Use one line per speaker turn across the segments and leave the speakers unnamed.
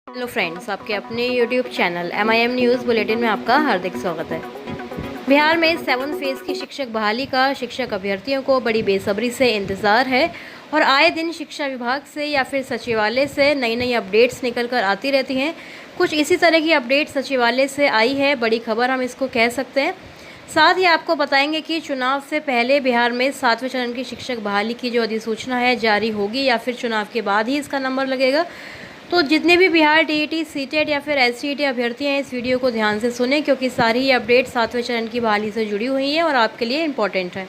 Hello friends, आपके अपने YouTube channel MIM news bulletin में आपका हार्दिक स्वागत है। बिहार में 7 फेज़ की शिक्षक बहाली का शिक्षक अभ्यर्थियों को बड़ी बेसब्री से इंतज़ार है और आए दिन शिक्षा विभाग से या फिर सचिवालय से नई नई अपडेट्स निकल कर आती रहती हैं। कुछ इसी तरह की अपडेट सचिवालय से आई है, बड़ी खबर हम इसको कह सकते हैं। साथ ही आपको बताएंगे कि चुनाव से पहले बिहार में 7वें चरण की शिक्षक बहाली की जो अधिसूचना है जारी होगी या फिर चुनाव के बाद ही इसका नंबर लगेगा। तो जितने भी बिहार टीईटी, सीटेट या फिर एसटीईटी अभ्यर्थी हैं, इस वीडियो को ध्यान से सुनें क्योंकि सारी ही अपडेट 7वें चरण की बहाली से जुड़ी हुई हैं और आपके लिए इम्पॉर्टेंट है।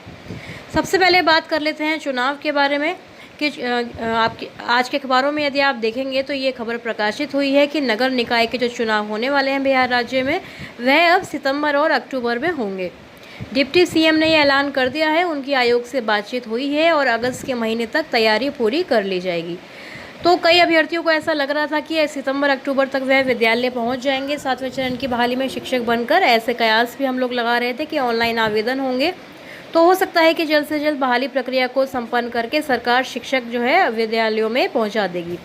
सबसे पहले बात कर लेते हैं चुनाव के बारे में कि आपके आज के अखबारों में यदि आप देखेंगे तो ये खबर प्रकाशित हुई है कि नगर निकाय के जो चुनाव होने वाले हैं बिहार राज्य में, वह अब सितंबर और अक्टूबर में होंगे। डिप्टी सीएम ने यह ऐलान कर दिया है, उनकी आयोग से बातचीत हुई है और अगस्त के महीने तक तैयारी पूरी कर ली जाएगी। तो कई अभ्यर्थियों को ऐसा लग रहा था कि सितंबर अक्टूबर तक वह विद्यालय पहुंच जाएंगे 7वें चरण की बहाली में शिक्षक बनकर। ऐसे कयास भी हम लोग लगा रहे थे कि ऑनलाइन आवेदन होंगे, तो हो सकता है कि जल्द से जल्द बहाली प्रक्रिया को संपन्न करके सरकार शिक्षक जो है विद्यालयों में पहुंचा देगी।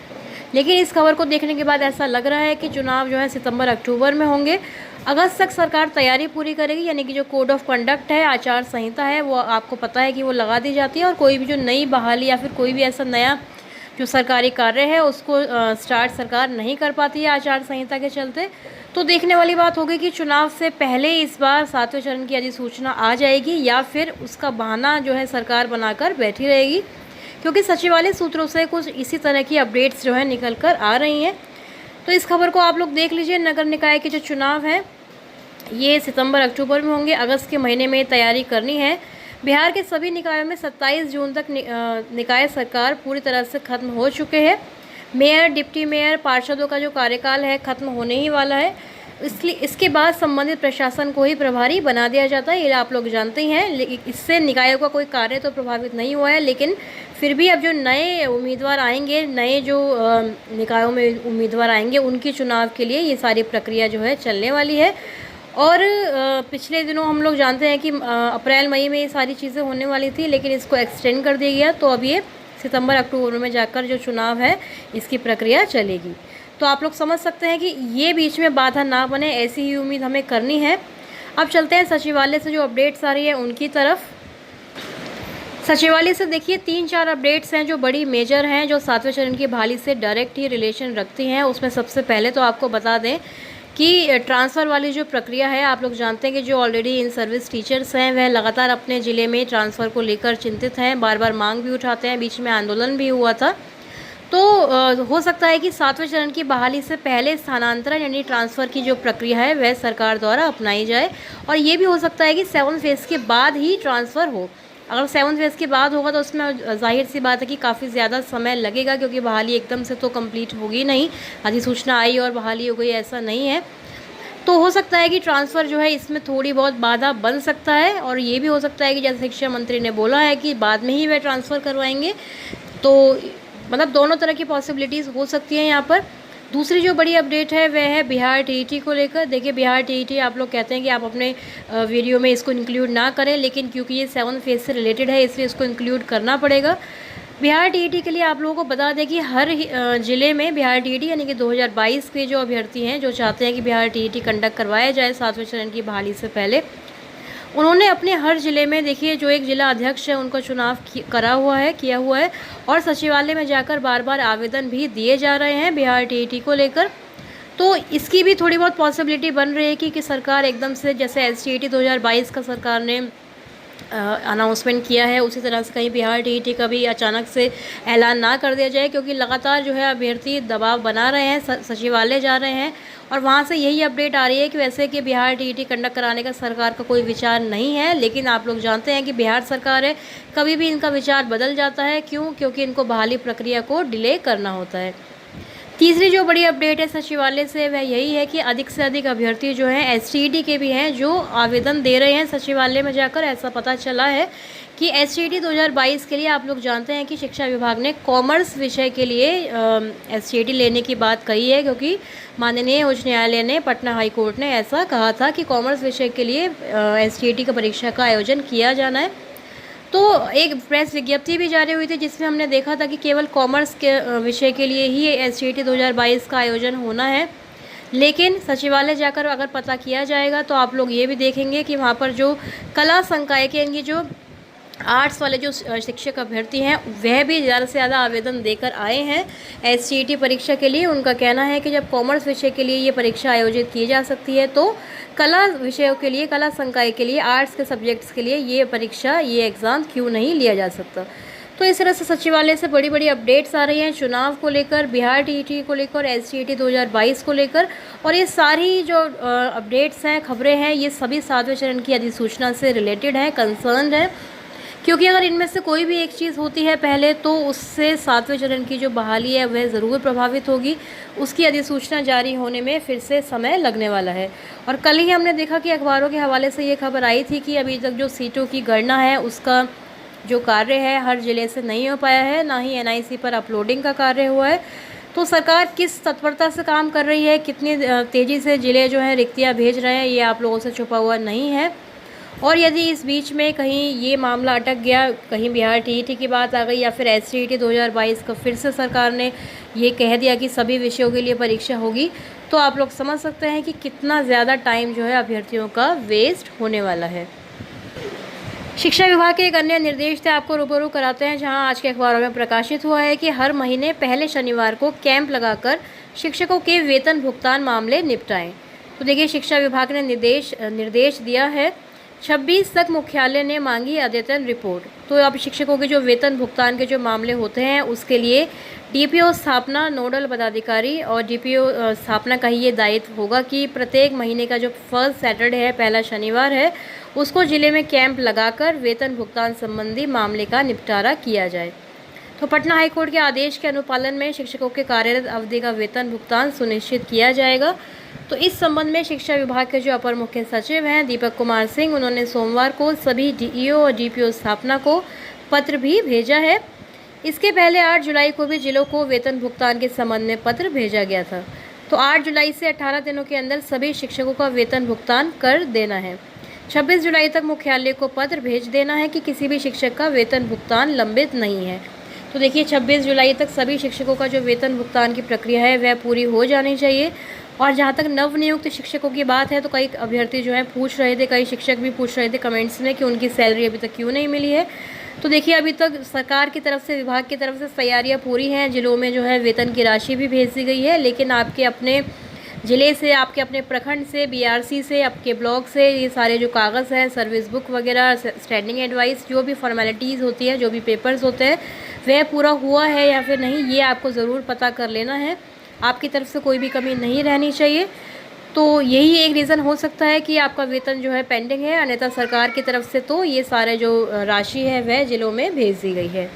लेकिन इस खबर को देखने के बाद ऐसा लग रहा है कि चुनाव जो है सितंबर अक्टूबर में होंगे। अगस्त तक सरकार तैयारी पूरी करेगी, यानी कि जो कोड ऑफ कंडक्ट है, आचार संहिता है, वो आपको पता है कि वो लगा दी जाती है और कोई भी जो नई बहाली या फिर कोई भी ऐसा नया जो सरकारी कार्य है उसको स्टार्ट सरकार नहीं कर पाती है आचार संहिता के चलते। तो देखने वाली बात होगी कि चुनाव से पहले इस बार 7वें चरण की अधिसूचना आ जाएगी या फिर उसका बहाना जो है सरकार बनाकर बैठी रहेगी, क्योंकि सचिवालय सूत्रों से कुछ इसी तरह की अपडेट्स जो है निकल कर आ रही हैं। तो इस खबर को आप लोग देख लीजिए। नगर निकाय के जो चुनाव हैं ये सितंबर अक्टूबर में होंगे, अगस्त के महीने में तैयारी करनी है। बिहार के सभी निकायों में 27 जून तक निकाय सरकार पूरी तरह से खत्म हो चुके हैं। मेयर, डिप्टी मेयर, पार्षदों का जो कार्यकाल है खत्म होने ही वाला है, इसलिए इसके बाद संबंधित प्रशासन को ही प्रभारी बना दिया जाता है। ये आप लोग जानते ही हैं। लेकिन इससे निकायों का कोई कार्य तो प्रभावित नहीं हुआ है, लेकिन फिर भी अब जो नए उम्मीदवार आएंगे, नए जो निकायों में उम्मीदवार आएंगे, उनके चुनाव के लिए ये सारी प्रक्रिया जो है चलने वाली है। और पिछले दिनों हम लोग जानते हैं कि अप्रैल मई में ये सारी चीज़ें होने वाली थी, लेकिन इसको एक्सटेंड कर दिया गया। तो अब ये सितंबर अक्टूबर में जाकर जो चुनाव है इसकी प्रक्रिया चलेगी। तो आप लोग समझ सकते हैं कि ये बीच में बाधा ना बने, ऐसी ही उम्मीद हमें करनी है। अब चलते हैं सचिवालय से जो अपडेट्स आ रही है उनकी तरफ। सचिवालय से देखिए 3-4 अपडेट्स हैं जो बड़ी मेजर हैं, जो 7वें चरण की बहाली से डायरेक्ट ही रिलेशन रखती हैं। उसमें सबसे पहले तो आपको बता दें कि ट्रांसफ़र वाली जो प्रक्रिया है, आप लोग जानते हैं कि जो ऑलरेडी इन सर्विस टीचर्स हैं वह लगातार अपने ज़िले में ट्रांसफ़र को लेकर चिंतित हैं, बार बार मांग भी उठाते हैं। बीच में आंदोलन भी हुआ था। तो हो सकता है कि 7वें चरण की बहाली से पहले स्थानांतरण यानी ट्रांसफ़र की जो प्रक्रिया है वह सरकार द्वारा अपनाई जाए, और ये भी हो सकता है कि 7 फेज़ के बाद ही ट्रांसफ़र हो। अगर 7 फेज़ के बाद होगा तो उसमें जाहिर सी बात है कि काफ़ी ज़्यादा समय लगेगा, क्योंकि बहाली एकदम से तो कंप्लीट होगी नहीं। अधिसूचना आई और बहाली हो गई, ऐसा नहीं है। तो हो सकता है कि ट्रांसफ़र जो है इसमें थोड़ी बहुत बाधा बन सकता है, और ये भी हो सकता है कि जैसे शिक्षा मंत्री ने बोला है कि बाद में ही वह ट्रांसफ़र करवाएंगे। तो मतलब दोनों तरह की पॉसिबिलिटीज़ हो सकती हैं यहाँ पर। दूसरी जो बड़ी अपडेट है वह है बिहार टीईटी को लेकर। देखिए बिहार टीईटी आप लोग कहते हैं कि आप अपने वीडियो में इसको इंक्लूड ना करें, लेकिन क्योंकि ये 7 फेज़ से रिलेटेड है इसलिए इसको इंक्लूड करना पड़ेगा। बिहार टीईटी के लिए आप लोगों को बता दें कि हर ज़िले में बिहार टीईटी यानी कि 2022 के जो अभ्यर्थी हैं जो चाहते हैं कि बिहार टीईटी कंडक्ट करवाया जाए 7वें चरण की बहाली से पहले, उन्होंने अपने हर ज़िले में देखिए जो एक ज़िला अध्यक्ष है उनका चुनाव किया हुआ है और सचिवालय में जाकर बार बार आवेदन भी दिए जा रहे हैं बिहार टीईटी को लेकर। तो इसकी भी थोड़ी बहुत पॉसिबिलिटी बन रही है कि सरकार एकदम से, जैसे एसटीईटी 2022 का सरकार ने अनाउंसमेंट किया है, उसी तरह से कहीं बिहार टीईटी का भी अचानक से ऐलान ना कर दिया जाए, क्योंकि लगातार जो है अभ्यर्थी दबाव बना रहे हैं, सचिवालय जा रहे हैं और वहाँ से यही अपडेट आ रही है कि वैसे कि बिहार टीईटी कंडक्ट कराने का सरकार का कोई विचार नहीं है। लेकिन आप लोग जानते हैं कि बिहार सरकार है, कभी भी इनका विचार बदल जाता है। क्यों? क्योंकि इनको बहाली प्रक्रिया को डिले करना होता है। तीसरी जो बड़ी अपडेट है सचिवालय से वह यही है कि अधिक से अधिक अभ्यर्थी जो हैं एसटीईटी के भी हैं जो आवेदन दे रहे हैं सचिवालय में जाकर। ऐसा पता चला है कि एसटीईटी 2022 के लिए आप लोग जानते हैं कि शिक्षा विभाग ने कॉमर्स विषय के लिए एसटीईटी लेने की बात कही है, क्योंकि माननीय उच्च न्यायालय ने, पटना हाई कोर्ट ने ऐसा कहा था कि कॉमर्स विषय के लिए एसटीईटी का परीक्षा का आयोजन किया जाना है। तो एक प्रेस विज्ञप्ति भी जारी हुई थी जिसमें हमने देखा था कि केवल कॉमर्स के विषय के लिए ही SCET 2022 का आयोजन होना है। लेकिन सचिवालय जाकर अगर पता किया जाएगा तो आप लोग ये भी देखेंगे कि वहाँ पर जो कला संकाय के इनकी जो आर्ट्स वाले जो शिक्षक अभ्यर्थी हैं वह भी ज़्यादा से ज़्यादा आवेदन देकर आए हैं SCET परीक्षा के लिए। उनका कहना है कि जब कॉमर्स विषय के लिए ये परीक्षा आयोजित की जा सकती है तो कला विषयों के लिए, कला संकाय के लिए, आर्ट्स के सब्जेक्ट्स के लिए ये परीक्षा, ये एग्ज़ाम क्यों नहीं लिया जा सकता। तो इस तरह से सचिवालय से बड़ी बड़ी अपडेट्स आ रही हैं चुनाव को लेकर, बिहार TET को लेकर, SCET 2022 को लेकर। और ये सारी जो अपडेट्स हैं, खबरें हैं, ये सभी 7वें चरण की अधिसूचना से रिलेटेड हैं, कंसर्न है। क्योंकि अगर इनमें से कोई भी एक चीज़ होती है पहले तो उससे 7वें चरण की जो बहाली है वह ज़रूर प्रभावित होगी। उसकी अधिसूचना जारी होने में फिर से समय लगने वाला है। और कल ही हमने देखा कि अखबारों के हवाले से ये खबर आई थी कि अभी तक जो सीटों की गणना है उसका जो कार्य है हर ज़िले से नहीं हो पाया है, ना ही NIC पर अपलोडिंग का कार्य हुआ है। तो सरकार किस तत्परता से काम कर रही है, कितनी तेज़ी से ज़िले जो हैं रिक्तियाँ भेज रहे हैं, ये आप लोगों से छुपा हुआ नहीं है। और यदि इस बीच में कहीं ये मामला अटक गया, कहीं बिहार TET की बात आ गई या फिर SCET 2022 का फिर से सरकार ने ये कह दिया कि सभी विषयों के लिए परीक्षा होगी, तो आप लोग समझ सकते हैं कि कितना ज़्यादा टाइम जो है अभ्यर्थियों का वेस्ट होने वाला है। शिक्षा विभाग के एक अन्य निर्देश से आपको रूबरू कराते हैं, जहां आज के अखबारों में प्रकाशित हुआ है कि हर महीने पहले शनिवार को कैंप लगाकर शिक्षकों के वेतन भुगतान मामले निपटाएं। तो देखिए, शिक्षा विभाग ने निर्देश दिया है। 26 तक मुख्यालय ने मांगी अद्यतन रिपोर्ट। तो अब शिक्षकों के जो वेतन भुगतान के जो मामले होते हैं उसके लिए DPO स्थापना, नोडल पदाधिकारी और DPO स्थापना का ही ये दायित्व होगा कि प्रत्येक महीने का जो फर्स्ट सैटरडे है, पहला शनिवार है, उसको ज़िले में कैंप लगाकर वेतन भुगतान संबंधी मामले का निपटारा किया जाए। तो पटना हाईकोर्ट के आदेश के अनुपालन में शिक्षकों के कार्यरत अवधि का वेतन भुगतान सुनिश्चित किया जाएगा। तो इस संबंध में शिक्षा विभाग के जो अपर मुख्य सचिव हैं दीपक कुमार सिंह, उन्होंने सोमवार को सभी DEO और DPO स्थापना को पत्र भी भेजा है। इसके पहले 8 जुलाई को भी जिलों को वेतन भुगतान के संबंध में पत्र भेजा गया था। तो 8 जुलाई से 18 दिनों के अंदर सभी शिक्षकों का वेतन भुगतान कर देना है। 26 जुलाई तक मुख्यालय को पत्र भेज देना है कि किसी भी शिक्षक का वेतन भुगतान लंबित नहीं है। तो देखिए, 26 जुलाई तक सभी शिक्षकों का जो वेतन भुगतान की प्रक्रिया है वह पूरी हो जानी चाहिए। और जहाँ तक नवनियुक्त शिक्षकों की बात है तो कई अभ्यर्थी जो हैं पूछ रहे थे, कई शिक्षक भी पूछ रहे थे कमेंट्स में कि उनकी सैलरी अभी तक क्यों नहीं मिली है। तो देखिए, अभी तक सरकार की तरफ से, विभाग की तरफ से तैयारियां पूरी हैं। जिलों में जो है वेतन की राशि भी भेज दी गई है, लेकिन आपके अपने ज़िले से, आपके अपने प्रखंड से, BRC से, आपके ब्लॉक से ये सारे जो कागज़ हैं, सर्विस बुक वगैरह, स्टैंडिंग एडवाइस, जो भी फॉर्मेलिटीज़ होती हैं, जो भी पेपर्स होते हैं, वह पूरा हुआ है या फिर नहीं, ये आपको ज़रूर पता कर लेना है। आपकी तरफ से कोई भी कमी नहीं रहनी चाहिए। तो यही एक रीज़न हो सकता है कि आपका वेतन जो है पेंडिंग है, अन्यथा सरकार की तरफ से तो ये सारे जो राशि है वह जिलों में भेज दी गई है।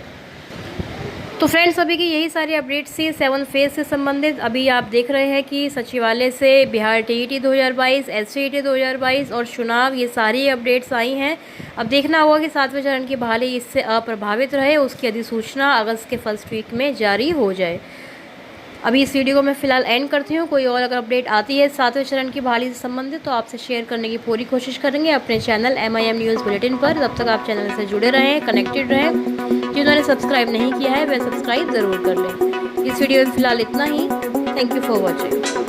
तो फ्रेंड्स, अभी की यही सारी अपडेट्स थी 7 फेज़ से संबंधित। अभी आप देख रहे हैं कि सचिवालय से बिहार TET 2022, SCET 2022 और चुनाव, ये सारी अपडेट्स आई हैं। अब देखना होगा कि 7वें चरण की बहाली इससे अप्रभावित रहे, उसकी अधिसूचना अगस्त के फर्स्ट वीक में जारी हो जाए। अभी इस वीडियो को मैं फ़िलहाल एंड करती हूँ। कोई और अगर अपडेट आती है 7वें चरण की बहाली से संबंधित तो आपसे शेयर करने की पूरी कोशिश करेंगे अपने चैनल MIM न्यूज़ बुलेटिन पर। तब तक आप चैनल से जुड़े रहें, कनेक्टेड रहें। जिन्होंने सब्सक्राइब नहीं किया है वह सब्सक्राइब ज़रूर कर लें। इस वीडियो में फ़िलहाल इतना ही। Thank you for watching.